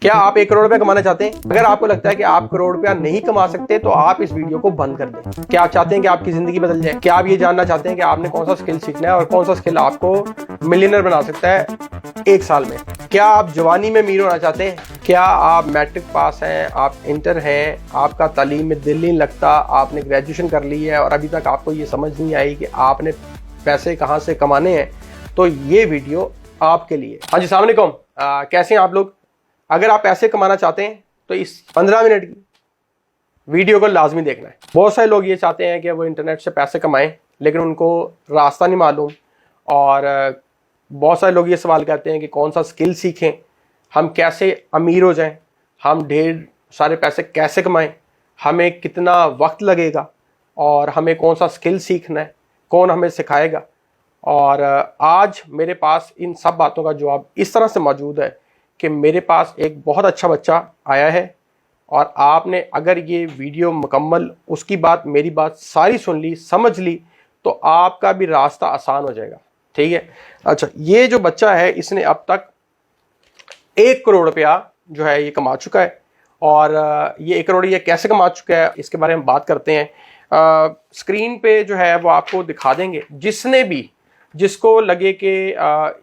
क्या आप 1 करोड़ रुपया कमाना चाहते हैं? अगर आपको लगता है कि आप करोड़ रुपया नहीं कमा सकते तो आप इस वीडियो को बंद कर दें। क्या आप चाहते हैं कि आपकी जिंदगी बदल जाए? क्या आप ये जानना चाहते हैं कि आपने कौन सा स्किल सीखना है और कौन सा स्किल आपको मिलियनर बना सकता है 1 साल में? क्या आप जवानी में अमीर होना चाहते हैं? क्या आप मैट्रिक पास हैं, आप इंटर हैं, आपका तालीम में दिल नहीं लगता, आपने ग्रेजुएशन कर ली है और अभी तक आपको ये समझ नहीं आई कि आपने पैसे कहाँ से कमाने हैं? तो ये वीडियो आपके लिए। हाँ जी, अस्सलाम वालेकुम। कैसे हैं आप लोग? अगर आप पैसे कमाना चाहते हैं तो इस 15 मिनट की वीडियो को लाजमी देखना है। बहुत सारे लोग ये चाहते हैं कि वो इंटरनेट से पैसे कमाएं, लेकिन उनको रास्ता नहीं मालूम। और बहुत सारे लोग ये सवाल करते हैं कि कौन सा स्किल सीखें, हम कैसे अमीर हो जाएं, हम ढेर सारे पैसे कैसे कमाएं, हमें कितना वक्त लगेगा और हमें कौन सा स्किल सीखना है, कौन हमें सिखाएगा। और आज मेरे पास इन सब बातों का जवाब इस तरह से मौजूद है कि मेरे पास एक बहुत अच्छा बच्चा आया है और आपने अगर ये वीडियो मुकम्मल उसकी बात मेरी बात सारी सुन ली, समझ ली, तो आपका भी रास्ता आसान हो जाएगा। ठीक है? अच्छा, ये जो बच्चा है इसने अब तक 1 करोड़ रुपया जो है ये कमा चुका है। और ये 1 करोड़ ये कैसे कमा चुका है इसके बारे में बात करते हैं। स्क्रीन पे जो है वो आपको दिखा देंगे। जिसको लगे कि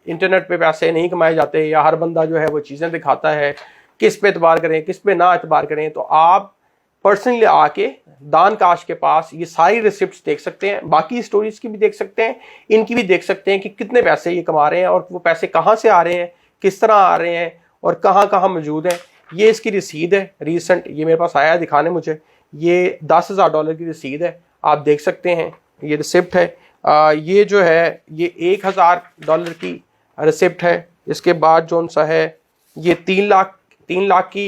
इंटरनेट पे पैसे नहीं कमाए जाते या हर बंदा जो है वो चीज़ें दिखाता है, किस पे एतबार करें किस पे ना एतबार करें, तो आप पर्सनली आके दान काश के पास ये सारी रिसिप्ट्स देख सकते हैं। बाकी स्टोरीज की भी देख सकते हैं, इनकी भी देख सकते हैं कि कितने पैसे ये कमा रहे हैं और वो पैसे कहाँ से आ रहे हैं, किस तरह आ रहे हैं और कहाँ कहाँ मौजूद हैं। ये इसकी रसीद है रिसेंट, ये मेरे पास आया है दिखाने मुझे। ये $10,000 की रसीद है, आप देख सकते हैं, ये रिसिप्ट है। ये जो है ये $1,000 की रिसिप्ट है। इसके बाद जो सा है ये 3 लाख की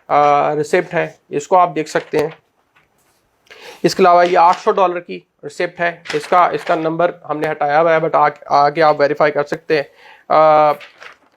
रिसिप्ट है, इसको आप देख सकते हैं। इसके अलावा ये $800 की रिसिप्ट है, इसका नंबर हमने हटाया हुआ है बट आगे आप वेरीफाई कर सकते हैं।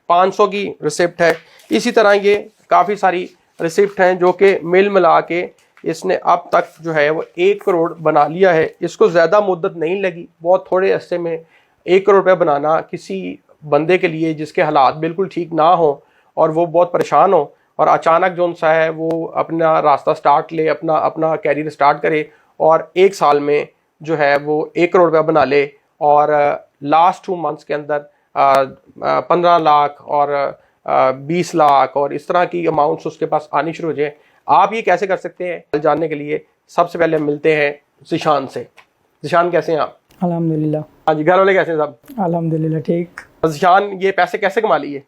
500 की रिसिप्ट है। इसी तरह ये काफ़ी सारी रिसिप्ट हैं जो कि मिल मिला के इसने अब तक जो है वो 1 करोड़ बना लिया है। इसको ज़्यादा मुद्दत नहीं लगी, बहुत थोड़े अरसे में 1 करोड़ रुपये बनाना किसी बंदे के लिए जिसके हालात बिल्कुल ठीक ना हो और वो बहुत परेशान हो और अचानक जो सा है वो अपना रास्ता स्टार्ट ले, अपना कैरियर स्टार्ट करे और 1 साल में जो है वो 1 करोड़ रुपया बना ले और लास्ट 2 मंथ्स के अंदर 15 लाख और 20 लाख और इस तरह की अमाउंट्स उसके पास आनी शुरू हो जाए। आप ये कैसे कर सकते हैं जानने के लिए सबसे पहले मिलते हैं ज़ीशान से। ज़ीशान कैसे हैं आप? अल्हम्दुलिल्लाह। हाँ जी, घर वाले कैसे हैं सब? अल्हम्दुलिल्लाह ठीक। ज़ीशान ये पैसे कैसे कमा लिए?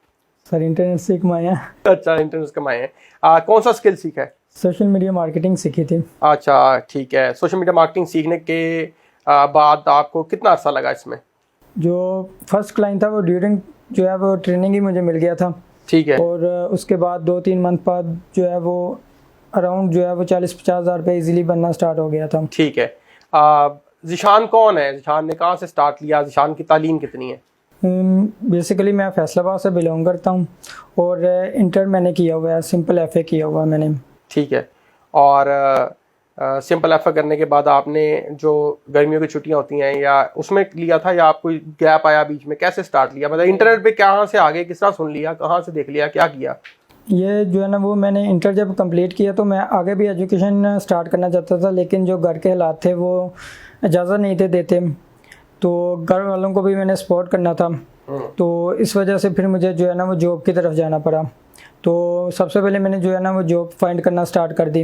सर इंटरनेट से कमाए हैं। अच्छा, इंटरनेट से कमाए हैं। कौन सा स्किल सीखा है? सोशल मीडिया मार्केटिंग सीखी थी। अच्छा ठीक है। सोशल मीडिया मार्केटिंग सीखने के बाद आपको कितना अर्सा लगा इसमें? जो फर्स्ट क्लाइंट था वो ड्यूरिंग जो है वो ट्रेनिंग ही मुझे मिल गया था। ठीक है। और उसके बाद 2-3 मंथ बाद जो है वो अराउंड जो है वो 40-50 हज़ार रुपये ईजिली बनना स्टार्ट हो गया था। ठीक है। ज़ीशान कौन है? ज़ीशान ने कहाँ से स्टार्ट लिया? ज़ीशान की तालीम कितनी है? बेसिकली मैं फैसलाबाद से बिलोंग करता हूँ और इंटर मैंने किया हुआ है, सिंपल FA किया हुआ है मैंने। ठीक है। और सिंपल FA करने के बाद आपने जो गर्मियों की छुट्टियां होती हैं या उसमें लिया था या आपको गैप आया बीच में? कैसे स्टार्ट लिया? मतलब इंटरनेट पे कहाँ से आगे, किस तरह सुन लिया, कहाँ से देख लिया, क्या किया? ये जो है ना वो मैंने इंटर जब कंप्लीट किया तो मैं आगे भी एजुकेशन स्टार्ट करना चाहता था, लेकिन जो घर के हालात थे वो इजाज़त नहीं थे देते, तो घर वालों को भी मैंने सपोर्ट करना था। तो इस वजह से फिर मुझे जो है ना वो जॉब की तरफ जाना पड़ा। तो सबसे पहले मैंने जो है ना वो जॉब फाइंड करना स्टार्ट कर दी।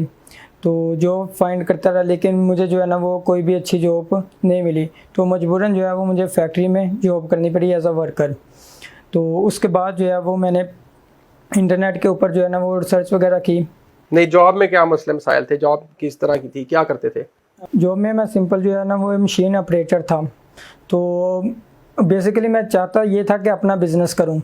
तो जॉब फाइंड करता रहा लेकिन मुझे जो है ना वो कोई भी अच्छी जॉब नहीं मिली, तो मजबूरन जो है वो मुझे फैक्ट्री में जॉब करनी पड़ी एज अ वर्कर। तो उसके बाद जो है वो मैंने इंटरनेट के ऊपर जो है ना वो रिसर्च वगैरह की। नहीं, जॉब में क्या मसले मसाइल थे? जॉब किस तरह की थी, क्या करते थे? जॉब में मैं सिंपल जो है ना वो मशीन ऑपरेटर था। तो बेसिकली मैं चाहता ये था कि अपना बिज़नेस करूं,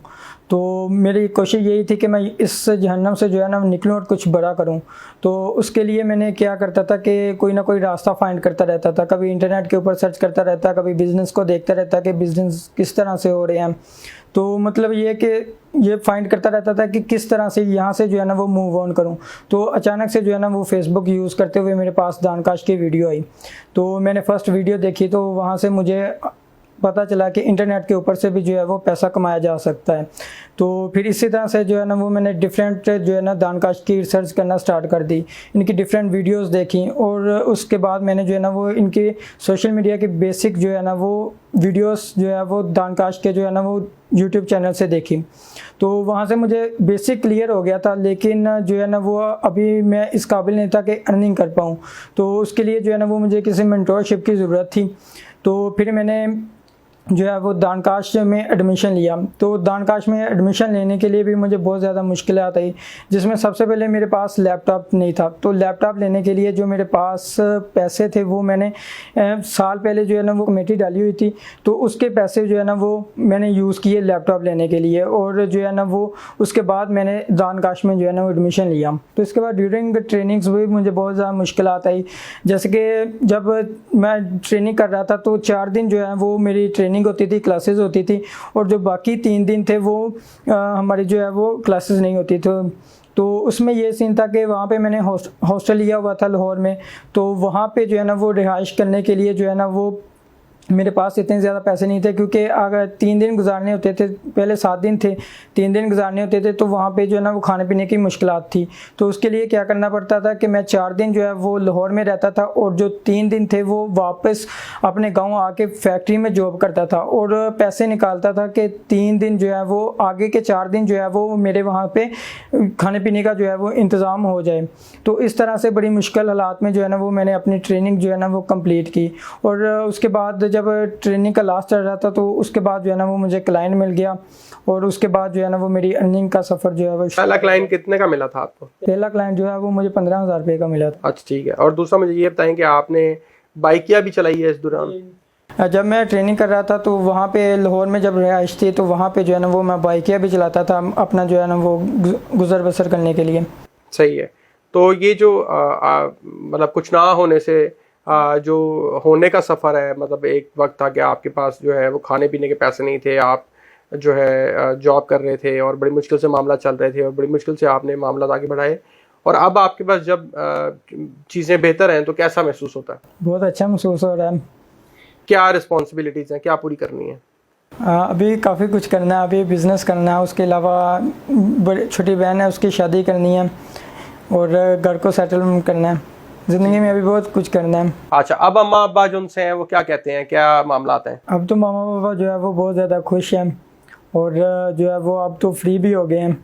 तो मेरी कोशिश यही थी कि मैं इस जहन्नम से जो है ना निकलूं और कुछ बड़ा करूं। तो उसके लिए मैंने क्या करता था कि कोई ना कोई रास्ता फाइंड करता रहता था, कभी इंटरनेट के ऊपर सर्च करता रहता, कभी बिज़नेस को देखता रहता कि बिज़नेस किस तरह से हो रहे हैं। तो मतलब ये कि ये फाइंड करता रहता था कि किस तरह से यहाँ से जो है ना वो मूव ऑन करूँ। तो अचानक से जो है ना वो फेसबुक यूज़ करते हुए मेरे पास दानकाश की वीडियो आई। तो मैंने फ़र्स्ट वीडियो देखी तो वहाँ से मुझे पता चला कि इंटरनेट के ऊपर से भी जो है वो पैसा कमाया जा सकता है। तो फिर इसी तरह से जो है ना वो मैंने डिफरेंट जो है ना दानकाश की रिसर्च करना स्टार्ट कर दी, इनकी डिफरेंट वीडियोस देखी और उसके बाद मैंने जो है ना वो इनके सोशल मीडिया के बेसिक जो है ना वो वीडियोस जो है वो दानकाश के जो है ना वो यूट्यूब चैनल से देखी। तो वहाँ से मुझे बेसिक क्लियर हो गया था, लेकिन जो है ना वो अभी मैं इस काबिल नहीं था कि अर्निंग कर पाऊँ। तो उसके लिए जो है ना वो मुझे किसी मेंटोरशिप की ज़रूरत थी। तो फिर मैंने जो है वो दानकाश में एडमिशन लिया। तो दानकाश में एडमिशन लेने के लिए भी मुझे बहुत ज़्यादा मुश्किलात आई, जिसमें सबसे पहले मेरे पास लैपटॉप नहीं था। तो लैपटॉप लेने के लिए जो मेरे पास पैसे थे वो मैंने साल पहले जो है ना वो कमेटी डाली हुई थी, तो उसके पैसे जो है ना वो मैंने यूज़ किए लैपटॉप लेने के लिए। और जो है ना वो उसके बाद मैंने दानकाश में जो है ना वो एडमिशन लिया। तो इसके बाद ड्यूरिंग ट्रेनिंग्स भी मुझे बहुत ज़्यादा मुश्किलात आई, जैसे कि जब मैं ट्रेनिंग कर रहा था तो 4 दिन जो है वो मेरी ट्रेनिंग होती थी, क्लासेस होती थी, और जो बाकी 3 दिन थे वो हमारी जो है वो क्लासेस नहीं होती तो उसमें ये सीन था कि वहाँ पे मैंने हॉस्टल लिया हुआ था लाहौर में। तो वहाँ पे जो है ना वो रिहाइश करने के लिए जो है ना वो मेरे पास इतने ज़्यादा पैसे नहीं थे, क्योंकि अगर 3 दिन गुजारने होते थे, पहले 7 दिन थे, 3 दिन गुजारने होते थे, तो वहाँ पे जो है ना वो खाने पीने की मुश्किलात थी। तो उसके लिए क्या करना पड़ता था कि मैं 4 दिन जो है वो लाहौर में रहता था और जो 3 दिन थे वो वापस अपने गांव आके फैक्ट्री में जॉब करता था और पैसे निकालता था कि 3 दिन जो है वो आगे के 4 दिन जो है वो मेरे वहाँ पे खाने पीने का जो है वो इंतज़ाम हो जाए। तो इस तरह से बड़ी मुश्किल हालात में जो है ना वो मैंने अपनी ट्रेनिंग जो है ना वो कंप्लीट की। और उसके बाद जब ट्रेनिंग का लास्ट चल रहा था तो उसके बाद जो है ना वो मुझे क्लाइंट मिल गया और उसके बाद जो है ना वो मेरी अर्निंग का सफ़र जो है वो पहला क्लाइंट कितने का मिला था आपको? पहला क्लाइंट जो है वो मुझे 15,000 रुपये का मिला था। अच्छा, ठीक है। और दूसरा मुझे ये बताएं कि आपने बाइकिया भी चलाई है इस दौरान? जब मैं ट्रेनिंग कर रहा था तो वहाँ पे लाहौर में जब रिहाइश थी तो वहाँ पे जो है ना वो मैं बाइकिया भी चलाता था अपना जो है ना वो गुजर बसर करने के लिए। सही है। तो ये जो मतलब कुछ ना होने से जो होने का सफ़र है, मतलब एक वक्त था कि आपके पास जो है वो खाने पीने के पैसे नहीं थे, आप जो है जॉब कर रहे थे और बड़ी मुश्किल से मामला चल रहे थे और बड़ी मुश्किल से आपने मामला आगे बढ़ाए, और अब आपके पास जब चीज़ें बेहतर हैं तो कैसा महसूस होता है? बहुत अच्छा महसूस हो रहा है। क्या रिस्पॉन्सिबिलिटीज़ हैं, क्या पूरी करनी है? अभी काफ़ी कुछ करना है, अभी बिज़नेस करना है, उसके अलावा बड़ी छोटी बहन है उसकी शादी करनी है और घर को सेटल करना है। ज़िंदगी में अभी बहुत कुछ करना है। अच्छा, अब अम्मा अब्बा जो उनसे हैं वो क्या कहते हैं, क्या मामला हैं? अब तो मामा पापा जो है वो बहुत ज़्यादा खुश हैं और जो है वो अब तो फ्री भी हो गए हैं,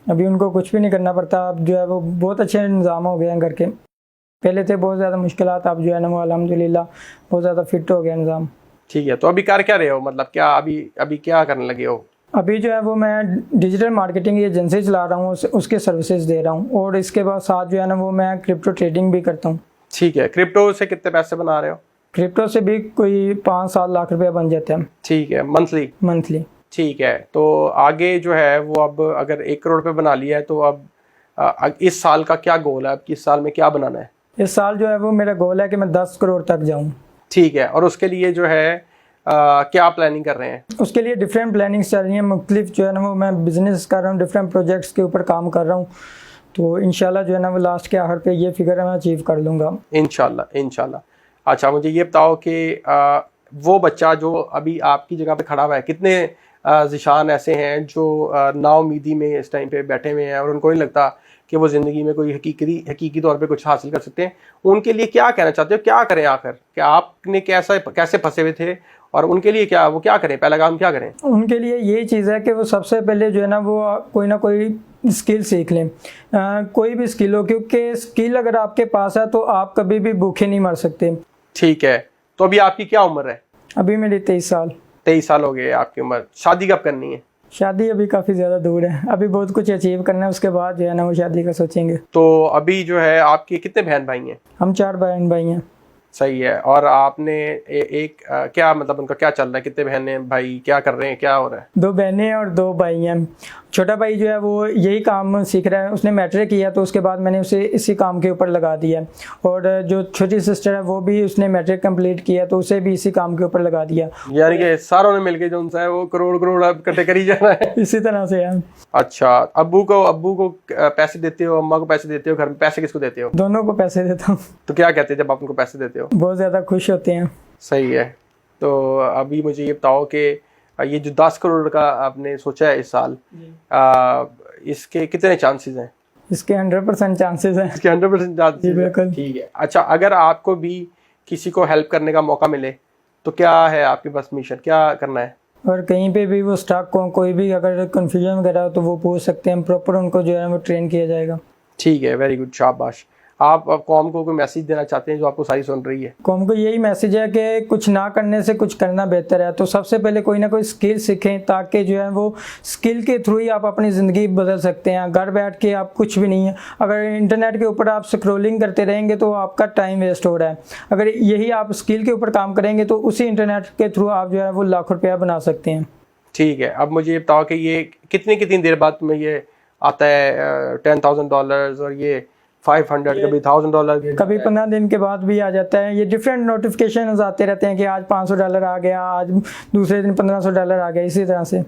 अभी उनको कुछ भी नहीं करना पड़ता। अब जो है वो बहुत अच्छे निज़ाम हो गए हैं घर के। पहले थे बहुत ज़्यादा मुश्किलात, अब जो है ना वो अल्हम्दुलिल्लाह बहुत ज़्यादा फिट हो गया निज़ाम। ठीक है। तो अभी कर क्या रहे हो, मतलब क्या अभी क्या करने लगे हो? अभी जो है वो मैं डिजिटल मार्केटिंग एजेंसी चला रहा हूँ, उसके सर्विसेज दे रहा हूँ और इसके बाद साथ जो है ना वो मैं क्रिप्टो ट्रेडिंग भी करता हूँ। ठीक है। क्रिप्टो से कितने पैसे बना रहे हो? क्रिप्टो से भी कोई 5-7 लाख रुपया बन जाते हैं। ठीक है। मंथली? ठीक है। तो आगे जो है वो अब अगर 1 करोड़ रुपये बना लिया है तो अब इस साल का क्या गोल है, अब इस साल में क्या बनाना है? इस साल जो है वो मेरा गोल है कि मैं 10 करोड़ तक जाऊँ। ठीक है। और उसके लिए जो है क्या प्लानिंग कर रहे हैं? उसके लिए डिफरेंट प्लानिंग्स चल रही हैं, मुख्तलिफ जो है ना वो मैं बिज़नेस कर रहा हूँ, डिफरेंट प्रोजेक्ट्स के ऊपर काम कर रहा हूँ। तो इंशाल्लाह जो है ना वो लास्ट के आखिर पे ये फिगर मैं अचीव कर लूँगा इंशाल्लाह। अच्छा, मुझे ये बताओ कि वो बच्चा जो अभी आपकी जगह पे खड़ा हुआ है, कितने ज़िशान ऐसे हैं जो नाउमीदी में इस टाइम पे बैठे हुए हैं और उनको नहीं लगता कि वो ज़िंदगी में कोई हकीकी तौर पे कुछ हासिल कर सकते हैं? उनके लिए क्या कहना चाहते हो, क्या करें आखिर? क्या आपने कैसे फंसे हुए थे और उनके लिए वो क्या करें, पहला काम क्या करें? उनके लिए यही चीज़ है कि वो सबसे पहले जो है ना वो कोई ना कोई स्किल सीख लें, कोई भी स्किल हो, क्योंकि स्किल अगर आपके पास है तो आप कभी भी भूखे नहीं मर सकते। ठीक है। तो अभी आपकी क्या उम्र है? अभी मेरी 23 साल। 23 साल हो गए आपकी उम्र। शादी कब करनी है? शादी अभी काफ़ी ज़्यादा दूर है, अभी बहुत कुछ अचीव करना है, उसके बाद जो है ना वो शादी का सोचेंगे। तो अभी जो है आपके कितने बहन भाई हैं? हम 4 बहन भाई हैं। सही है। और आपने क्या मतलब उनका क्या चल रहा है, कितने बहन भाई क्या कर रहे हैं, क्या हो रहा है? 2 बहनें और 2 भाई हैं। छोटा भाई जो है वो यही काम सीख रहा है, उसने मैट्रिक किया तो उसके बाद मैंने उसे इसी काम के ऊपर लगा दिया। और जो छोटी सिस्टर है वो भी उसने मैट्रिक कंप्लीट किया तो उसे भी इसी काम के ऊपर लगा दिया। यानी कि सारों ने मिलके जो उनसे है वो करोड़ इकट्ठे करी जाना है। इसी तरह से है। अच्छा, अब्बू को पैसे देते हो, अम्मा को पैसे देते हो, घर में पैसे किसको देते हो? दोनों को पैसे देता हूँ। तो क्या कहते हैं जब आप उनको पैसे देते हो? बहुत ज़्यादा खुश होते हैं। सही है। तो अभी मुझे ये बताओ कि ये जो 10 करोड़ का आपने सोचा है इस साल, इसके कितने चांसेस हैं? इसके 100% चांसेस हैं। इसके 100% चांसेस? बिल्कुल। ठीक है। अच्छा, अगर आपको भी किसी को हेल्प करने का मौका मिले तो क्या है आपके पास मिशन, क्या करना है? और कहीं पे भी वो स्टाफ को कोई भी अगर कन्फ्यूजन वगैरह हो तो वो पूछ सकते हैं, प्रॉपर उनको जो है वो ट्रेन किया जाएगा। ठीक है, वेरी गुड, शाबाश। आप कौम को कोई मैसेज देना चाहते हैं जो आपको सारी सुन रही है? कौम को यही मैसेज है कि कुछ ना करने से कुछ करना बेहतर है। तो सबसे पहले कोई ना कोई स्किल सीखें ताकि जो है वो स्किल के थ्रू ही आप अपनी ज़िंदगी बदल सकते हैं। घर बैठ के आप कुछ भी नहीं है, अगर इंटरनेट के ऊपर आप स्क्रॉलिंग करते रहेंगे तो आपका टाइम वेस्ट हो रहा है। अगर यही आप स्किल के ऊपर काम करेंगे तो उसी इंटरनेट के थ्रू आप जो है वो लाखों रुपया बना सकते हैं। ठीक है, अब मुझे ये बताओ कि ये कितनी देर बाद में ये आता है $10,000 और ये 500, कभी $1,000, कभी 15 दिन के बाद भी आ जाता है। ये डिफरेंट नोटिफिकेशन आते रहते हैं कि आज $500 आ गया, आज दूसरे दिन $1500 आ गया, इसी तरह से।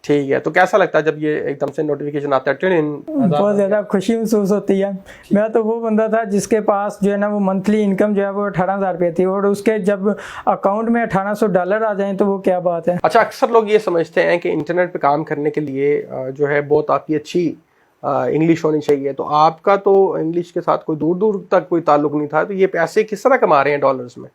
ठीक है, तो कैसा लगता है जब ये एकदम से नोटिफिकेशन आता है? बहुत ज़्यादा खुशी महसूस होती है। मैं तो वो बंदा था जिसके पास जो है ना वो मंथली इनकम जो है वो 18,000 रुपये थी, और उसके जब अकाउंट में $1800 आ जाएं तो वो क्या बात है। अच्छा, अक्सर लोग ये समझते हैं कि इंटरनेट पे काम करने के लिए जो है बहुत आपकी अच्छी इंग्लिश होनी चाहिए। तो आपका तो इंग्लिश के साथ कोई दूर दूर तक कोई ताल्लुक नहीं था, तो ये पैसे किस तरह कमा रहे हैं डॉलर्स में?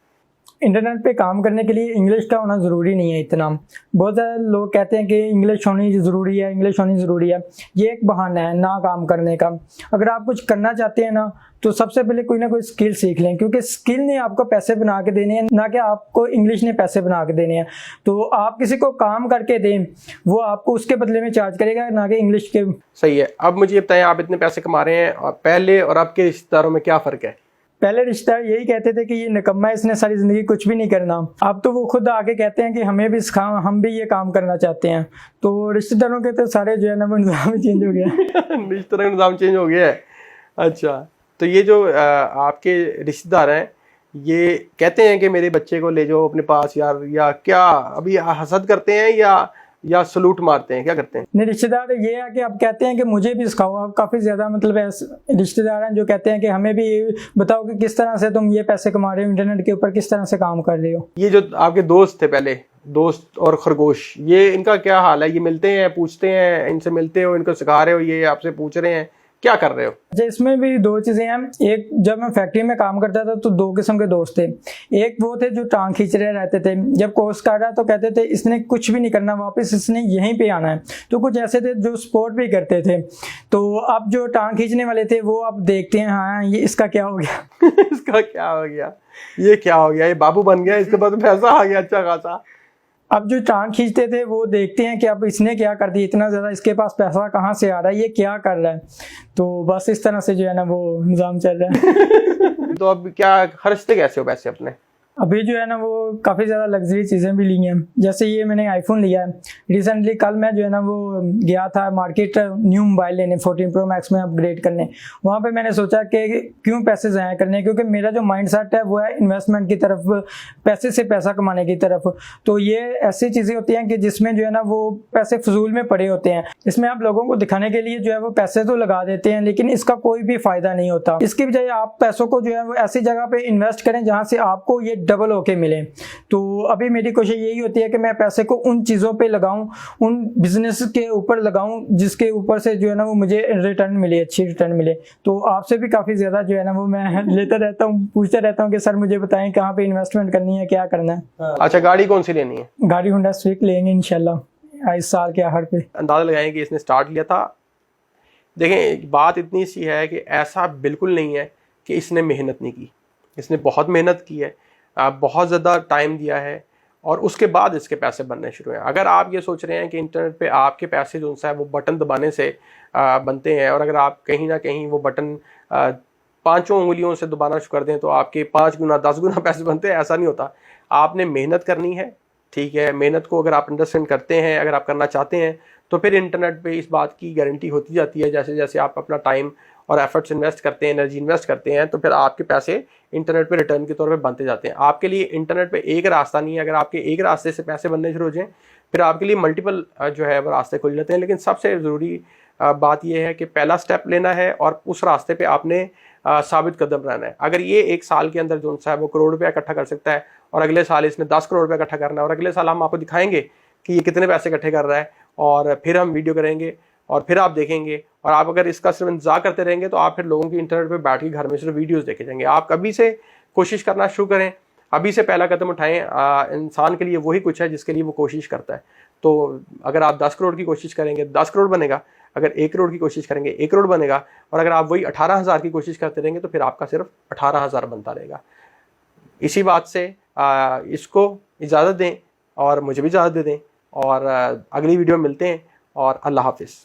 इंटरनेट पे काम करने के लिए इंग्लिश का होना ज़रूरी नहीं है इतना। बहुत ज़्यादा लोग कहते हैं कि इंग्लिश होनी ज़रूरी है, इंग्लिश होनी ज़रूरी है। ये एक बहाना है ना काम करने का। अगर आप कुछ करना चाहते हैं ना तो सबसे पहले कोई ना कोई स्किल सीख लें, क्योंकि स्किल ने आपको पैसे बना के देने हैं, ना कि आपको इंग्लिश ने पैसे बना के देने हैं। तो आप किसी को काम करके दें, वो आपको उसके बदले में चार्ज करेगा, ना कि इंग्लिश के। सही है। अब मुझे बताएं, आप इतने पैसे कमा रहे हैं, और पहले और अब के रिश्तेदारों में क्या फ़र्क है? पहले रिश्तेदार यही कहते थे कि ये निकम्मा है, इसने सारी ज़िंदगी कुछ भी नहीं करना। अब तो वो खुद आके कहते हैं कि हमें भी सिखा, हम भी ये काम करना चाहते हैं। तो रिश्तेदारों के तो सारे जो है ना निज़ाम चेंज हो गया। रिश्तेदारों का निज़ाम चेंज हो गया है। अच्छा, तो ये जो आपके रिश्तेदार हैं, ये कहते हैं कि मेरे बच्चे को ले जाओ अपने पास यार, या क्या अभी हसद करते हैं या सलूट मारते हैं, क्या करते हैं? नहीं, रिश्तेदार ये है कि आप कहते हैं कि मुझे भी सिखाओ। आप काफ़ी ज़्यादा मतलब ऐसे रिश्तेदार हैं जो कहते हैं कि हमें भी बताओ कि किस तरह से तुम ये पैसे कमा रहे हो, इंटरनेट के ऊपर किस तरह से काम कर रहे हो। ये जो आपके दोस्त थे पहले, दोस्त और खरगोश, ये इनका क्या हाल है? ये मिलते हैं, पूछते हैं, इनसे मिलते हो, इनको सिखा रहे हो, ये आपसे पूछ रहे हैं, क्या कर रहे हो? अच्छा, इसमें भी दो चीज़ें हैं। एक, जब मैं फैक्ट्री में काम करता था तो दो किस्म के दोस्त थे। एक वो थे जो टांग खींच रहे रहते थे, जब कोर्स काटा तो कहते थे इसने कुछ भी नहीं करना, वापस इसने यहीं पे आना है। तो कुछ ऐसे थे जो सपोर्ट भी करते थे। तो अब जो टांग खींचने वाले थे वो अब देखते हैं, हाँ ये इसका क्या हो गया। इसका क्या हो गया, ये क्या हो गया, ये बाबू बन गया, इसके पास पैसा आ गया अच्छा खासा। अब जो टांग खींचते थे वो देखते हैं कि अब इसने क्या कर दिया, इतना ज़्यादा इसके पास पैसा कहाँ से आ रहा है, ये क्या कर रहा है। तो बस इस तरह से जो है ना वो निज़ाम चल रहा है। तो अब क्या खर्चते कैसे हो पैसे अपने? अभी जो है ना वो काफ़ी ज़्यादा लग्जरी चीज़ें भी ली हैं। जैसे ये मैंने आईफोन लिया है रिसेंटली। कल मैं जो है ना वो गया था मार्केट न्यू मोबाइल लेने, 14 Pro Max में अपग्रेड करने। वहाँ पे मैंने सोचा कि क्यों पैसे ज़ाया करने, क्योंकि मेरा जो माइंडसेट है वो है इन्वेस्टमेंट की तरफ, पैसे से पैसा कमाने की तरफ। तो ये ऐसी चीज़ें होती हैं कि जिसमें जो है ना वो पैसे फजूल में पड़े होते हैं। इसमें आप लोगों को दिखाने के लिए जो है वो पैसे तो लगा देते हैं, लेकिन इसका कोई भी फ़ायदा नहीं होता। इसकी बजाय आप पैसों को जो है वो ऐसी जगह पर इन्वेस्ट करें जहाँ से आपको ये डबल होके मिले। तो अभी मेरी कोशिश यही होती है कि मैं पैसे को उन चीज़ों पे लगाऊं, उन बिजनेस के ऊपर लगाऊं जिसके ऊपर से जो है ना वो मुझे रिटर्न मिले, अच्छी रिटर्न मिले। तो आपसे भी काफ़ी ज़्यादा जो है ना वो मैं लेता रहता हूँ, पूछता रहता हूँ कि सर मुझे बताएं कहाँ पे इन्वेस्टमेंट करनी है, क्या करना है। अच्छा, गाड़ी कौन सी लेनी है? गाड़ी होंडा स्विफ्ट लेंगे इंशाल्लाह इस साल के आखिर पे। अंदाज़ा लगाएं कि इसने स्टार्ट लिया था। देखें, बात इतनी सी है कि ऐसा बिल्कुल नहीं है कि इसने मेहनत नहीं की। इसने बहुत मेहनत की है, बहुत ज़्यादा टाइम दिया है, और उसके बाद इसके पैसे बनने शुरू हैं। अगर आप ये सोच रहे हैं कि इंटरनेट पे आपके पैसे जो है वो बटन दबाने से बनते हैं, और अगर आप कहीं ना कहीं वो बटन 5 उंगलियों से दबाना शुरू कर दें तो आपके 5 गुना 10 गुना पैसे बनते हैं, ऐसा नहीं होता। आपने मेहनत करनी है, ठीक है। मेहनत को अगर आप अंडरस्टैंड करते हैं, अगर आप करना चाहते हैं, तो फिर इंटरनेट पे इस बात की गारंटी होती जाती है। जैसे जैसे आप अपना टाइम और एफर्ट्स इन्वेस्ट करते हैं, एनर्जी इन्वेस्ट करते हैं, तो फिर आपके पैसे इंटरनेट पे रिटर्न के तौर पे बनते जाते हैं। आपके लिए इंटरनेट पे एक रास्ता नहीं है। अगर आपके एक रास्ते से पैसे बनने शुरू हो जाएं, फिर आपके लिए मल्टीपल जो है वो रास्ते खुल जाते हैं। लेकिन सबसे ज़रूरी बात यह है कि पहला स्टेप लेना है और उस रास्ते पे आपने साबित कदम रहना है। अगर ये 1 साल के अंदर जो है वो करोड़ रुपया इकट्ठा कर सकता है, और अगले साल इसने 10 करोड़ रुपये इकट्ठा करना है, और अगले साल हम आपको दिखाएंगे कि ये कितने पैसे इकट्ठे कर रहा है, और फिर हम वीडियो करेंगे और फिर आप देखेंगे। और आप अगर इसका सिर्फ इंतजार करते रहेंगे तो आप फिर लोगों की इंटरनेट पे बैठ के घर में सिर्फ वीडियोस देखे जाएंगे। आप कभी से कोशिश करना शुरू करें, अभी से पहला कदम उठाएं। इंसान के लिए वही कुछ है जिसके लिए वो कोशिश करता है। तो अगर आप 10 करोड़ की कोशिश करेंगे 10 करोड़ बनेगा, अगर 1 करोड़ की कोशिश करेंगे 1 करोड़ बनेगा, और अगर आप वही 18,000 की कोशिश करते रहेंगे तो फिर आपका सिर्फ 18,000 बनता रहेगा। इसी बात से इसको इजाज़त दें और मुझे भी इजाज़त दे दें, और अगली वीडियो में मिलते हैं, और अल्लाह हाफिज़।